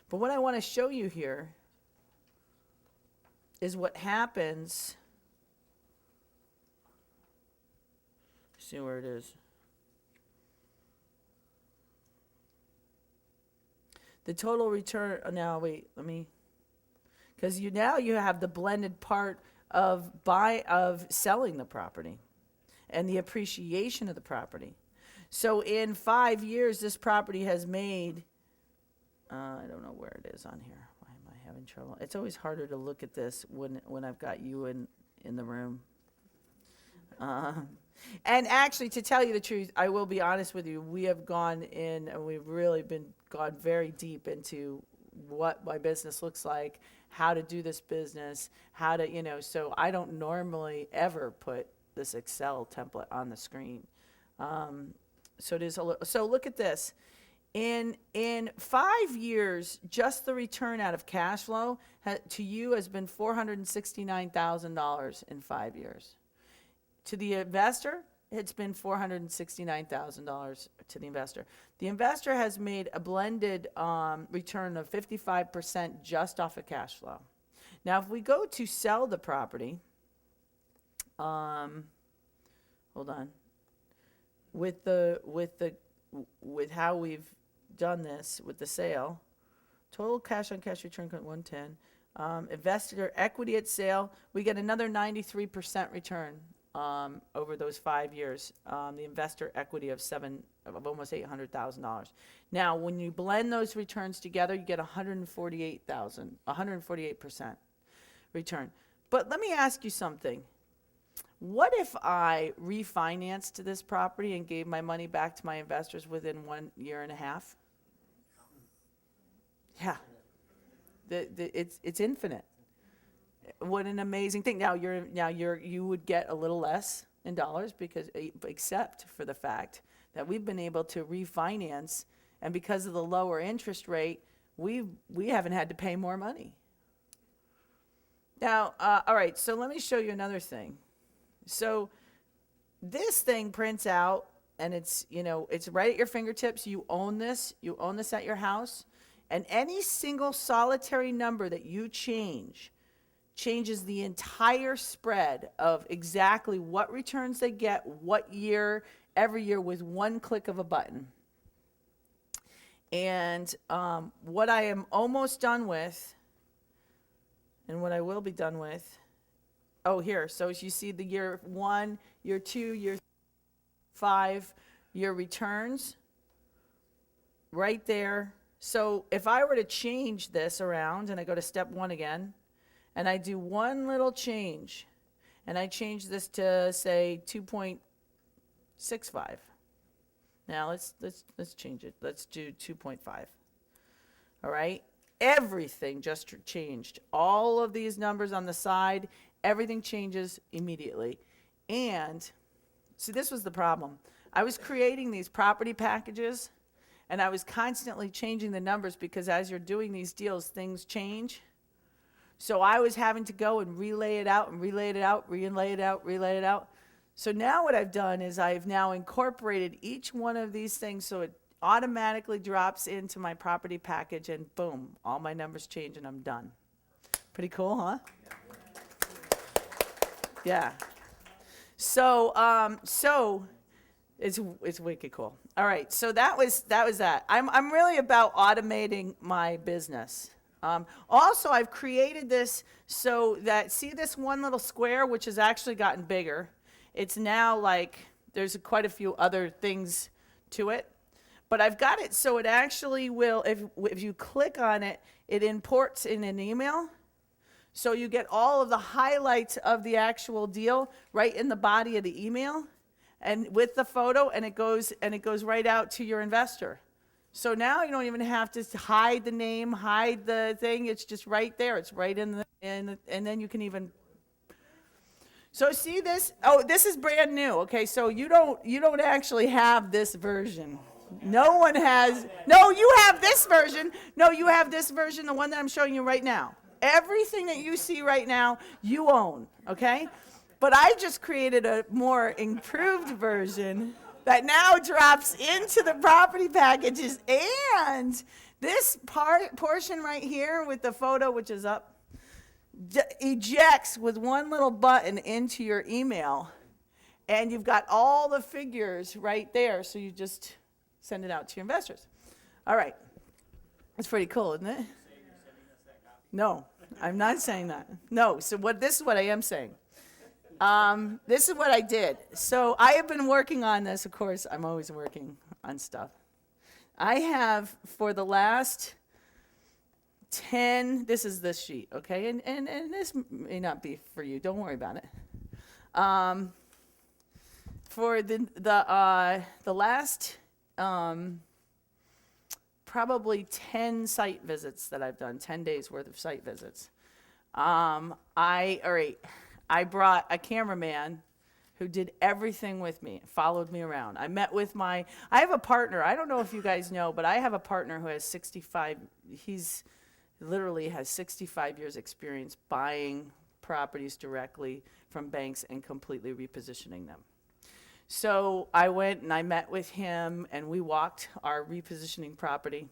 But what I want to show you here is what happens. See where it is. The total return, now wait, because now you have the blended part of selling the property and the appreciation of the property. So in 5 years, this property has made, I don't know where it is on here. Why am I having trouble? It's always harder to look at this when I've got you in the room. And actually, to tell you the truth, I will be honest with you, we have gone in and we've really gone very deep into what my business looks like, how to do this business, how to, so I don't normally ever put this Excel template on the screen. So it is so look at this. In 5 years, just the return out of cash flow to you has been $469,000 in 5 years. To the investor, it's been $469,000 to the investor. The investor has made a blended return of 55% just off of cash flow. Now, if we go to sell the property, hold on, with how we've done this with the sale, total cash on cash return 110. Investor equity at sale, we get another 93% return. Over those 5 years, the investor equity of almost $800,000. Now, when you blend those returns together, you get 148% return. But let me ask you something. What if I refinanced this property and gave my money back to my investors within 1.5 years? Yeah, it's infinite. What an amazing thing. Now you would get a little less in dollars because except for the fact that we've been able to refinance, and because of the lower interest rate, we haven't had to pay more money. Now, all right, so let me show you another thing. So this thing prints out and it's right at your fingertips. You own this at your house, and any single solitary number that you changes the entire spread of exactly what returns they get, what year, every year with one click of a button. And what I am almost done with, and what I will be done with, here. So as you see the year 1, year 2, year 5, year returns, right there. So if I were to change this around, and I go to step 1 again, and I do one little change, and I change this to say 2.65. Now let's change it. Let's do 2.5. All right. Everything just changed. All of these numbers on the side, everything changes immediately. And see, this was the problem. I was creating these property packages, and I was constantly changing the numbers because as you're doing these deals, things change. So I was having to go and relay it out. So now what I've done is I've now incorporated each one of these things so it automatically drops into my property package, and boom, all my numbers change and I'm done. Pretty cool, huh? Yeah. So it's wicked cool. All right, so that was that. I'm really about automating my business. Also, I've created this so that, see this one little square, which has actually gotten bigger. It's now like there's quite a few other things to it. But I've got it so it actually will, if you click on it, it imports in an email. So you get all of the highlights of the actual deal right in the body of the email and with the photo, and it goes right out to your investor. So now you don't even have to hide the name, hide the thing. It's just right there. It's right in and then you can even. So see this? Oh, this is brand new. Okay, so you don't actually have this version. No one has. No, you have this version. No, you have this version, the one that I'm showing you right now. Everything that you see right now, you own. Okay, but I just created a more improved version that now drops into the property packages, and This portion right here with the photo, which is up, ejects with one little button into your email, and you've got all the figures right there, so you just send it out to your investors. All right. That's pretty cool, isn't it? No, I'm not saying that. No, so this is what I am saying. This is what I did. So I have been working on this. Of course, I'm always working on stuff. I have, for the last 10, this is this sheet, okay? And this may not be for you. Don't worry about it. For the last probably 10 site visits that I've done, 10 days worth of site visits. I brought a cameraman who did everything with me, followed me around. I have a partner. I don't know if you guys know, but I have a partner who has 65, he's literally has 65 years experience buying properties directly from banks and completely repositioning them. So I went and I met with him, and we walked our repositioning property.